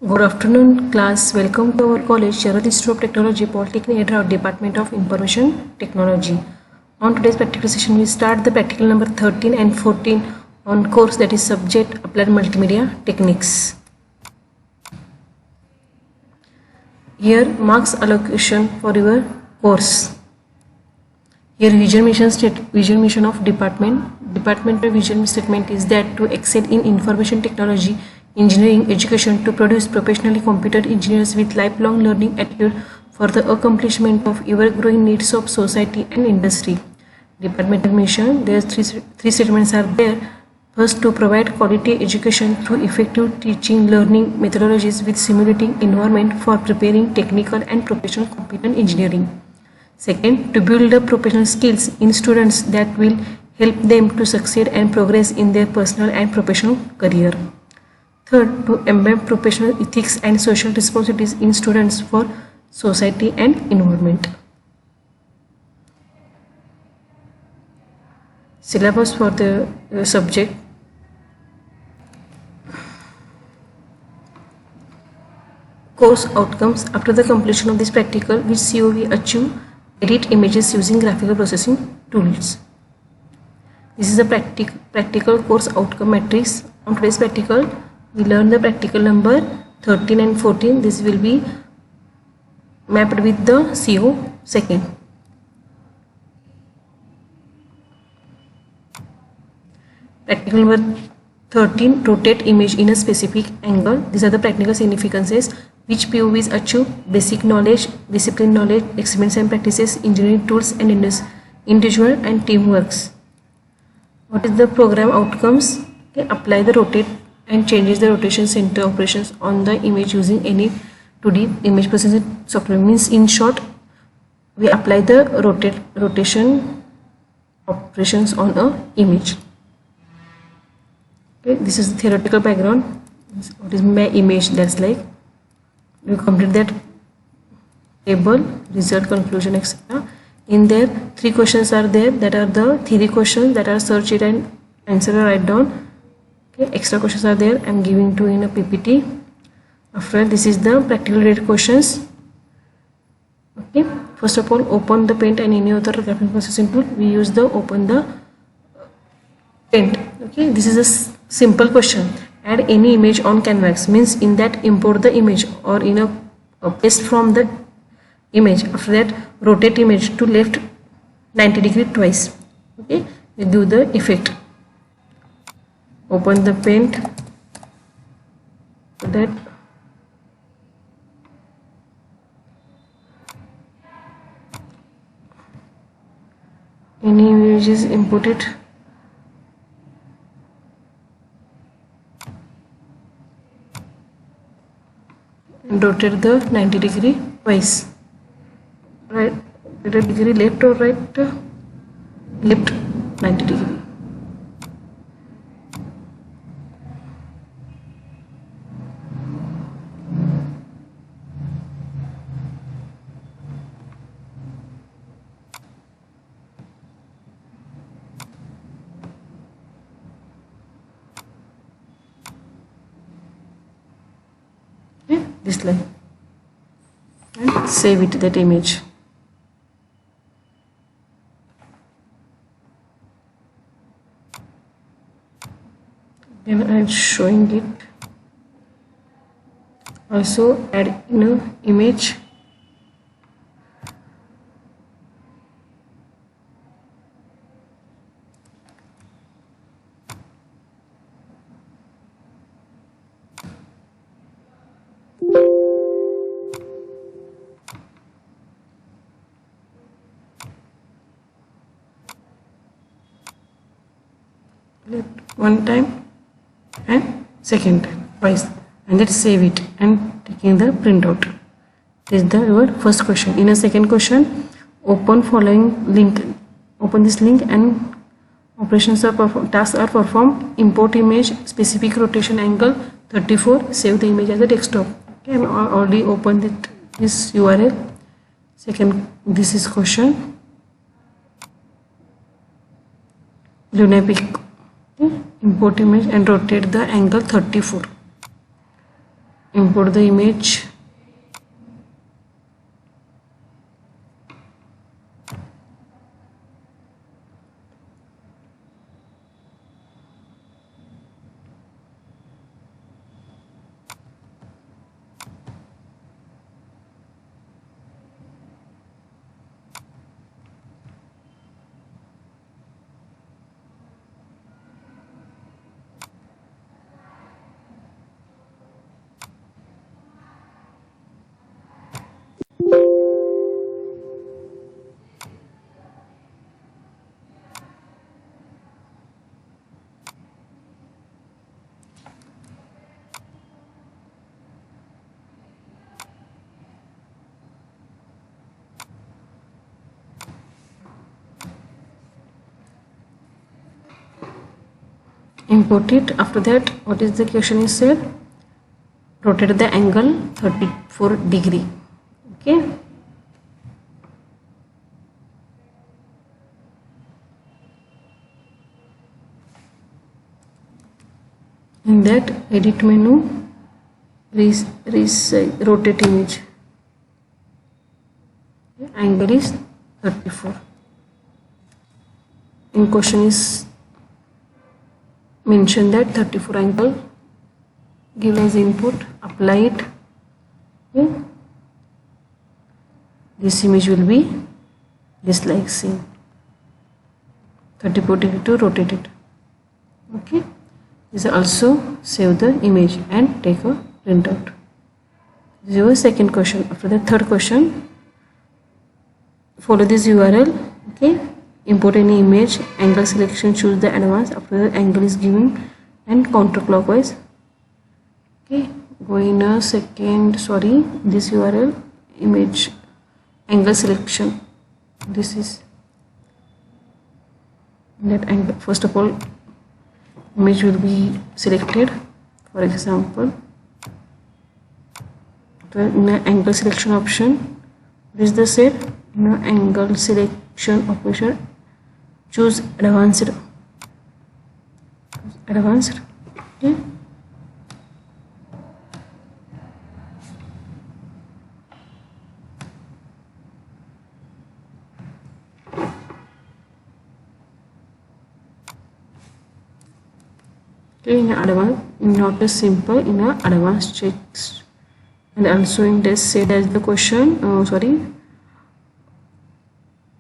Good afternoon, class. Welcome to our college, Sharad Institute of Technology, Polytechnic Hyderabad, Department of Information Technology. On today's practical session, we start the practical number 13 and 14 on course that is subject Applied Multimedia Techniques. Here, marks allocation for your course. Here, vision mission of departmental vision statement is that to excel in information technology, engineering education, to produce professionally competent engineers with lifelong learning attitude for the accomplishment of ever-growing needs of society and industry. Departmental mission, there are three statements are there. First, to provide quality education through effective teaching learning methodologies with simulating environment for preparing technical and professional competent engineering. Second, to build up professional skills in students that will help them to succeed and progress in their personal and professional career. Third, to embed professional ethics and social responsibilities in students for society and environment. Syllabus for the subject. Course outcomes. After the completion of this practical, which COV achieve edit images using graphical processing tools. This is a practical course outcome matrix. On today's practical, we learn the practical number 13 and 14. This will be mapped with the CO second. Practical number 13, rotate image in a specific angle. These are the practical significances. Which POVs achieve basic knowledge, discipline knowledge, experiments and practices, engineering tools and individual and team works. What is the program outcomes? Okay, apply the rotate and changes the rotation center operations on the image using any 2D image processing software. Means in short, we apply the rotation operations on a image. Okay, this is the theoretical background. What is my image? That's like we complete that table, result, conclusion, etc. In there, 3 questions are there that are the theory questions that are search it and answer or write down. Okay, extra questions are there. I'm giving to in a PPT. After this is the practical related questions. Okay, first of all, open the paint and any other graphical processing tool. We use the open the paint. Okay, this is a simple question. Add any image on canvas, means in that import the image or in a paste from the image. After that, rotate image to left 90 degree twice. Okay, we do the effect. Open the paint. So that any image is imported. And rotate the 90 degree twice. Right, 90 degree left or right? Left 90 degree. This line and save it that image. Then I'm showing it. Also add in an image. One time and second time twice, and let's save it and taking the printout. This is the your first question. In a second question, open following link. Open this link and operations are performed. Tasks are performed. Import image, specific rotation angle 34. Save the image as a desktop. Okay, I'm already opened this URL. Second, this is question. Lunapic. Import image and rotate the angle 34. import the image. Import it. After that, what is the question is said? Rotate the angle 34 degree. Okay. In that edit menu, rotate image. Angle is 34. In question is mention that 34 angle, give as input, apply it. Okay. This image will be just like same 34 degree to rotate it. Okay. This also save the image and take a printout. This is your second question. After the third question, follow this URL. Okay. Import any image, angle selection, choose the advanced. After the angle is given and counterclockwise. Okay, go in a second. Sorry, this URL, image, angle selection. This is that angle. First of all, image will be selected. For example, in the angle selection option, what is the set? In the angle selection option, choose advanced. Okay. In advanced, not a simple, in a advanced checks, and also in this said as the question.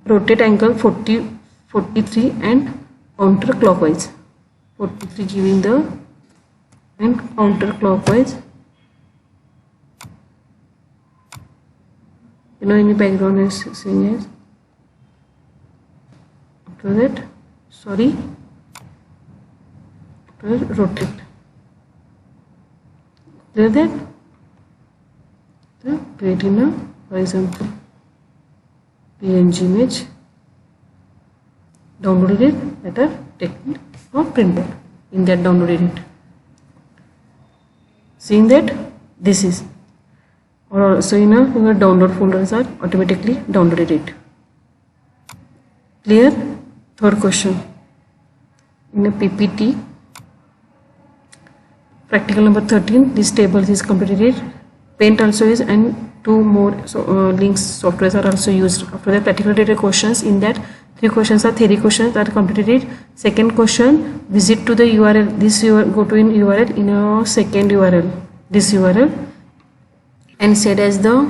Rotate angle 43 and counterclockwise. 43 giving the and counterclockwise. Any background is saying as after that. Rotate. Clear that? Create in a, for example, PNG image. Downloaded it, better take it or print it. In that downloaded it. Seeing that this is, or also in a your download folders are automatically downloaded it. Clear? Third question. In a PPT, practical number 13, this table is completed. Paint also is, and two more links softwares are also used. After the practical data questions, in that 3 questions are theory questions that are completed. Second question, visit to the URL. This go to in URL in a second URL. This URL and set as the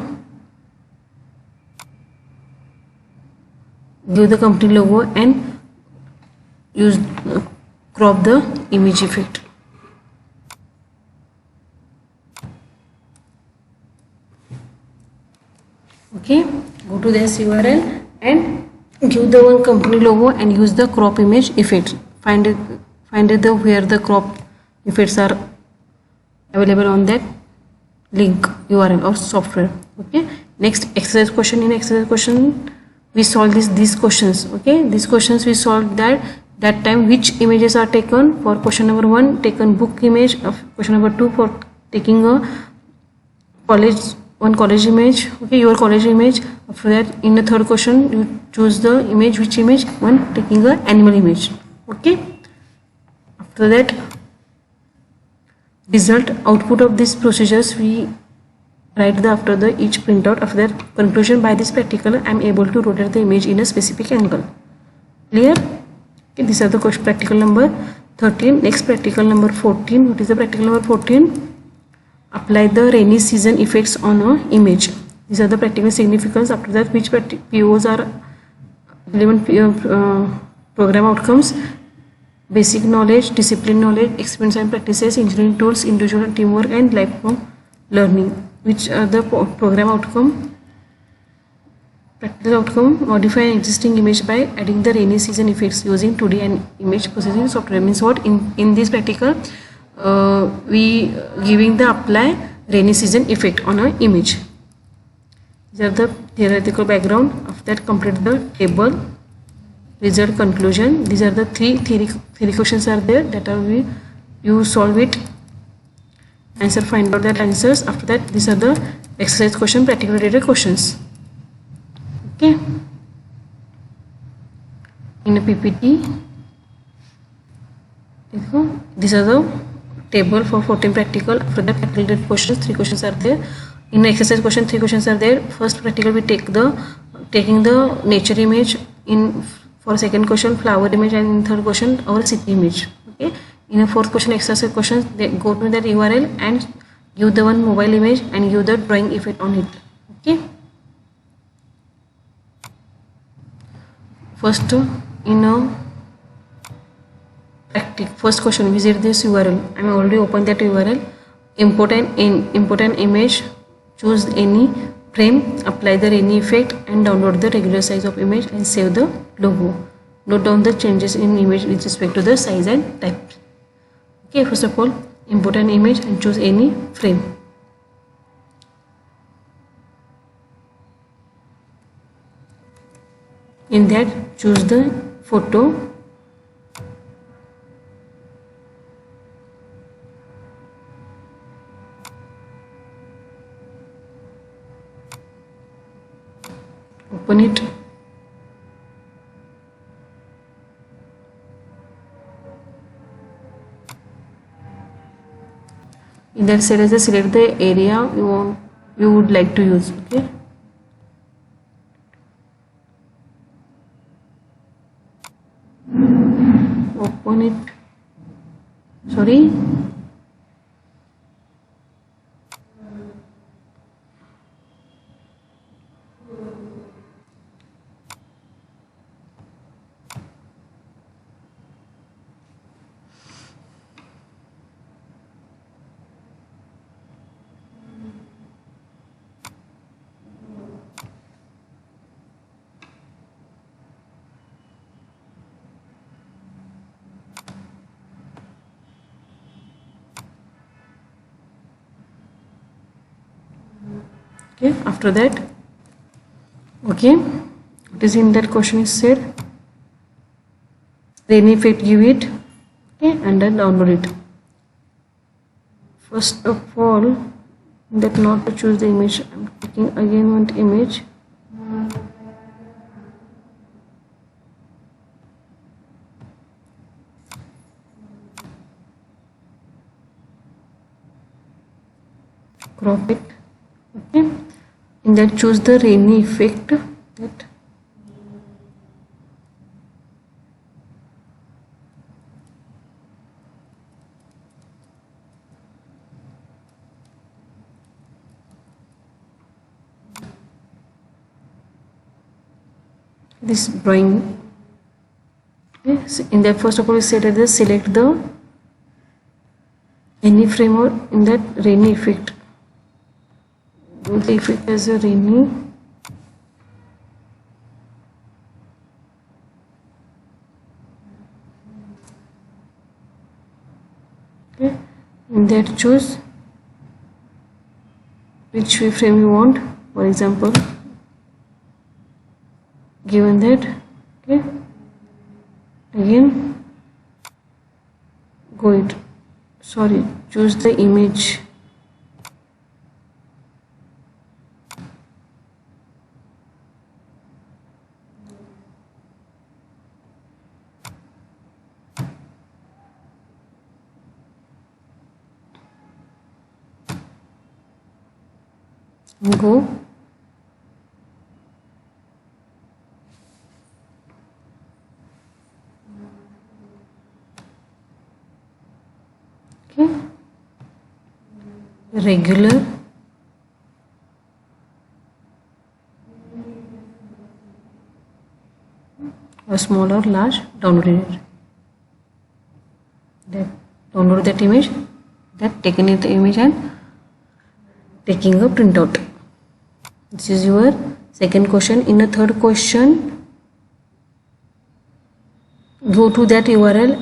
give the company logo and use crop the image effect. Okay, go to this URL and give the one company logo and use the crop image effect. Find it where the crop effects are available on that link URL or software. Okay, next exercise question. In exercise question we solve these questions. Okay, these questions we solved that time which images are taken. For question number 1, taken book image. Of question number 2, for taking a college image. Okay, your college image. After that, in the third question you choose the image, which image? One taking a animal image. Okay, after that result output of these procedures we write the after the each printout. After that conclusion, by this practical I am able to rotate the image in a specific angle. Clear? Okay, these are the question practical number 13. Next practical number 14. What is the practical number 14? Apply the rainy season effects on a image. These are the practical significance. After that, which POs are relevant program outcomes? Basic knowledge, discipline knowledge, experience and practices, engineering tools, individual teamwork, and lifelong learning. Which are the program outcome? Practical outcome: modify an existing image by adding the rainy season effects using 2D and image processing software. Means what? In this practical, we giving the apply rainy season effect on an image. These are the theoretical background. After that, complete the table. Result, conclusion. These are the three theory questions are there that are you solve it, answer, find out that answers. After that, these are the exercise question, practical related questions. Okay, in a PPT these are the table for 14 practical. After that, practical related questions, 3 questions are there. In exercise question, 3 questions are there. First practical we taking the nature image. In for second question, flower image, and in third question, our city image. Okay. In a fourth question, exercise questions, they go to that URL and give the one mobile image and give the drawing effect on it. Okay. First, in a first question, visit this URL. I am already opened that URL. Import an image. Choose any frame, apply the rainy effect, and download the regular size of image and save the logo. Note down the changes in image with respect to the size and type. Okay, first of all, import an image and choose any frame. In that, choose the photo. Open it. In that cell, select the area you would like to use. Okay. Open it. Sorry. Okay, after that, okay, what is in that question is said, rainy effect, give it, okay, and then download it. First of all, that not to choose the image, I'm clicking again one image. Crop it. Okay. In that, choose the rainy effect. That this drawing. Okay. So in that, first of all, we said that select the any framework. In that, rainy effect. The effect as a rainy. Okay. In that, choose which frame you want. For example, given that, okay, again go it. Sorry, choose the image. Go. Okay. Regular. Or small or large, downloaded it. That download that image, that taking it the image and taking a printout. This is your second question. In the third question, go to that URL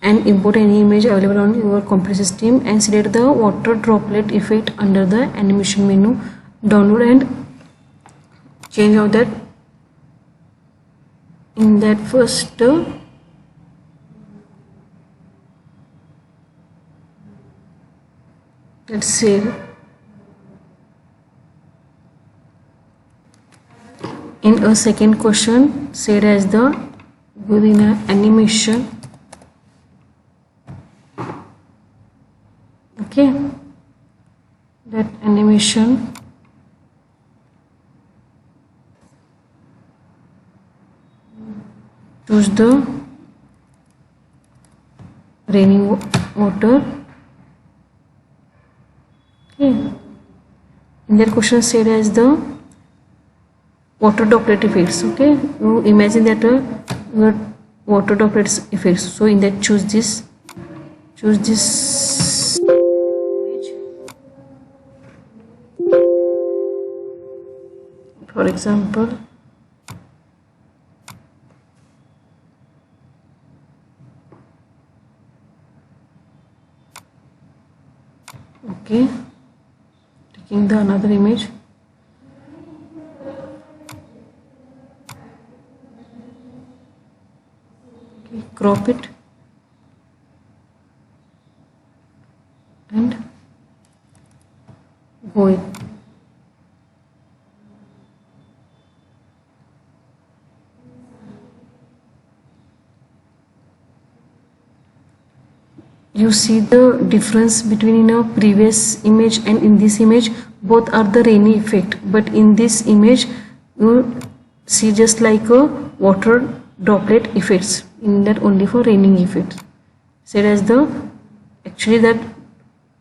and import any image available on your computer system and select the water droplet effect under the animation menu. Download and change out that in that first let's say in a second question, said as the within an animation. Okay, that animation choose the raining water. Okay, in that question said as the water droplet effects. Okay, you imagine that your water droplets effects. So in that choose this image. For example, okay, taking the another image. Okay, crop it and go it. You see the difference between in a previous image and in this image. Both are the rainy effect, but in this image you see just like a water droplet effects, in that only for raining effects. Said as the actually that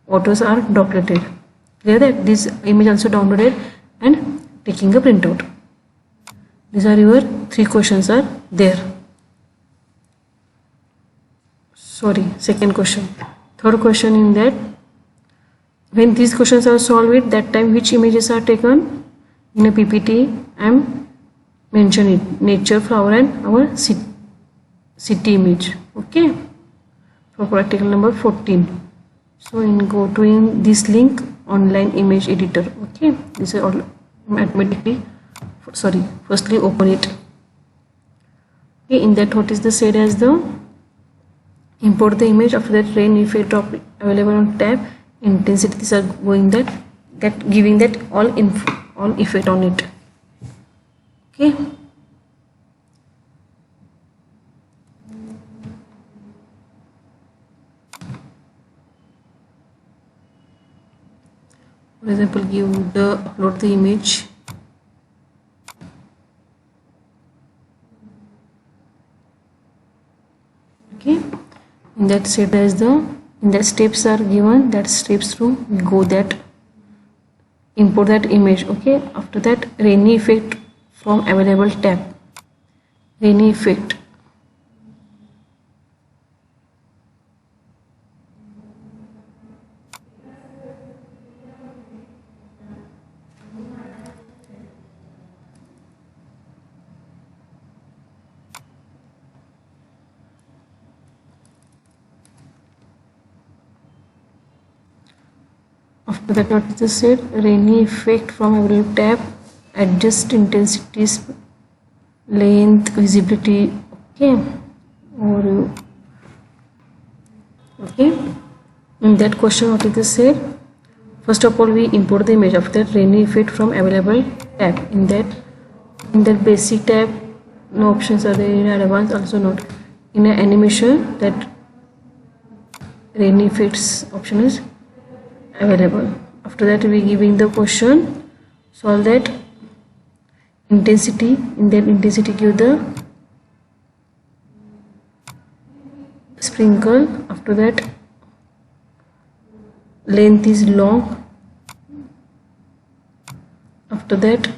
waters are dropleted. Clear that this image also downloaded and taking a printout. These are your three questions are there. Sorry, second question. Third question in that, when these questions are solved, that time which images are taken in a PPT. I am mentioning it, nature, flower and our city image. Okay, for practical number 14. So in go to in this link, online image editor. Okay, this is all automatically. Sorry, firstly open it. Okay, in that what is the said as the import the image. After that rain effect drop available on tab, intensities are going that giving that all effect on it. Okay, for example, give the upload the image. Okay, in that set as the in that steps are given, that steps through go that import that image. Okay, after that rainy effect from available tab, rainy effect. After that what is the said, rainy effect from available tab, adjust intensities, length, visibility. Okay, or okay, in that question what is the said, first of all we import the image. After that rainy effect from available tab, in that basic tab no options are there, in advanced also not, in an animation that rainy effects option is available. After that we giving the question solve that. Intensity, in that intensity give the sprinkle. After that, length is long. After that,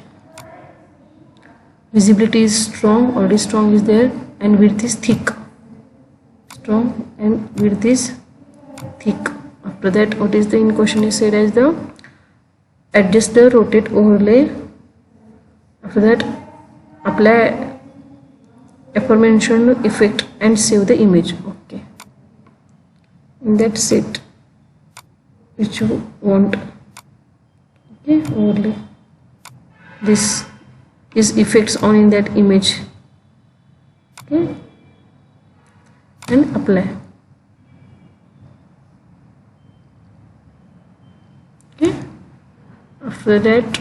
visibility is strong, already strong is there, and width is thick. Strong and width is thick. After that, what is the in question is said as the adjust the rotate overlay. After that, apply aforementioned effect and save the image. Okay, in that set which you want. Okay, overlay, this is effects on in that image. Okay, and apply. Okay, after that,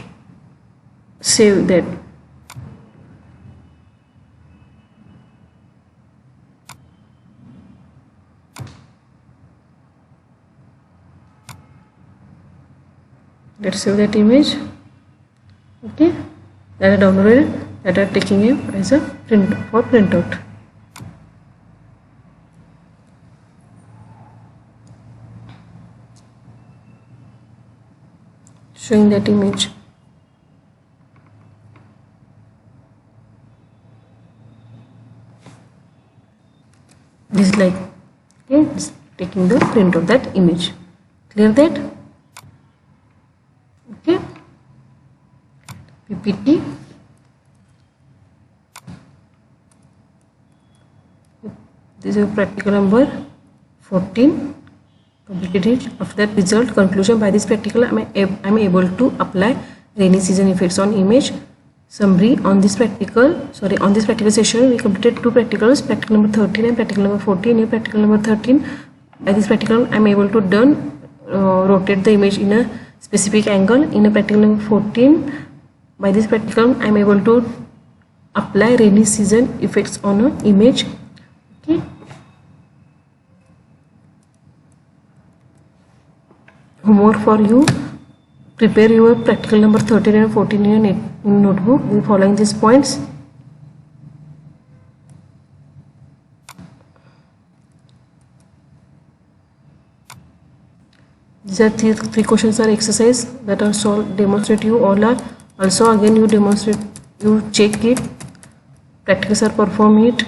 save that. Let's save that image. Okay, that are downloaded, that are taking it as a print for printout. Showing that image. This is like, okay, it's taking the print of that image. Clear that? Okay. PPT. This is practical number 14. Completed it. After that, result conclusion. By this practical, I am able to apply rainy season effects on image. Summary on this practical. On this practical session, we completed two practicals, practical number 13 and practical number 14. In practical number 13, by this practical, I am able to rotate the image in a specific angle. In a practical number 14, by this practical, I am able to apply rainy season effects on an image. Okay. Homework for you: prepare your practical number 13 and 14 in your notebook with following these points. These are three questions are exercise that are solved. Demonstrate you all are. Also again you demonstrate, you check it. Practicals are perform it.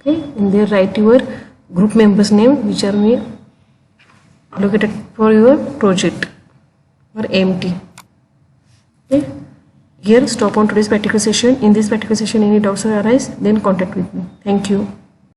Okay, in there write your group members name which are allocated for your project or AMT. Okay, here stop on today's practical session. In this practical session any doubts arise, then contact with me. Thank you.